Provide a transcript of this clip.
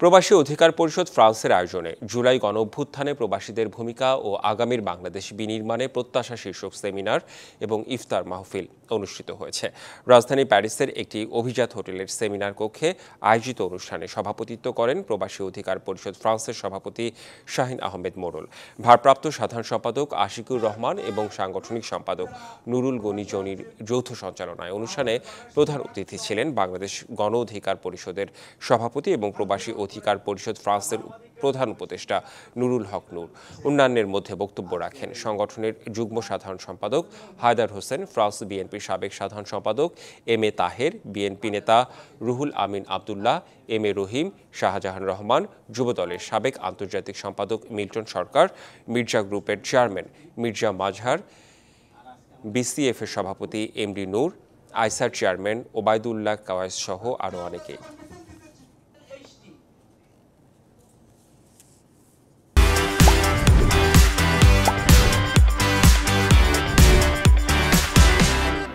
প্রবাসী অধিকার পরিষদ ফ্রান্সের আয়োজনে জুলাই গণঅভ্যুত্থানে প্রবাসীদের ভূমিকা ও আগামীর বাংলাদেশ বিনির্মাণে প্রত্যাশা শীর্ষক সেমিনার এবং ইফতার মাহফিল অনুষ্ঠিত হয়েছে। রাজধানী প্যারিসের একটি অভিজাত হোটেলের সেমিনার কক্ষে আয়োজিত অনুষ্ঠানে সভাপতিত্ব করেন প্রবাসী অধিকার পরিষদ ফ্রান্সের সভাপতি শাহিন আহমেদ মোড়ল, ভারপ্রাপ্ত সাধারণ সম্পাদক আশিকুর রহমান এবং সাংগঠনিক সম্পাদক নুরুল গনি জনির যৌথ সঞ্চালনায় অনুষ্ঠানে প্রধান অতিথি ছিলেন বাংলাদেশ গণ অধিকার পরিষদের সভাপতি এবং প্রবাসী অধিকার পরিষদ ফ্রান্সের প্রধান উপদেষ্টা নুরুল হক নূর। অন্যান্যের মধ্যে বক্তব্য রাখেন সংগঠনের যুগ্ম সাধারণ সম্পাদক হায়দার হোসেন, ফ্রান্স বিএনপির সাবেক সাধারণ সম্পাদক এম এ তাহের, বিএনপি নেতা রুহুল আমিন আবদুল্লাহ, এম এ রহিম, শাহজাহান রহমান, যুবদলের সাবেক আন্তর্জাতিক সম্পাদক মিল্টন সরকার, মির্জা গ্রুপের চেয়ারম্যান মির্জা মাজহার, বিসিএফ এর সভাপতি এমডি নূর, আইসার চেয়ারম্যান ওবায়দুল্লাহ কাওয়াইস সহ আরও অনেকে।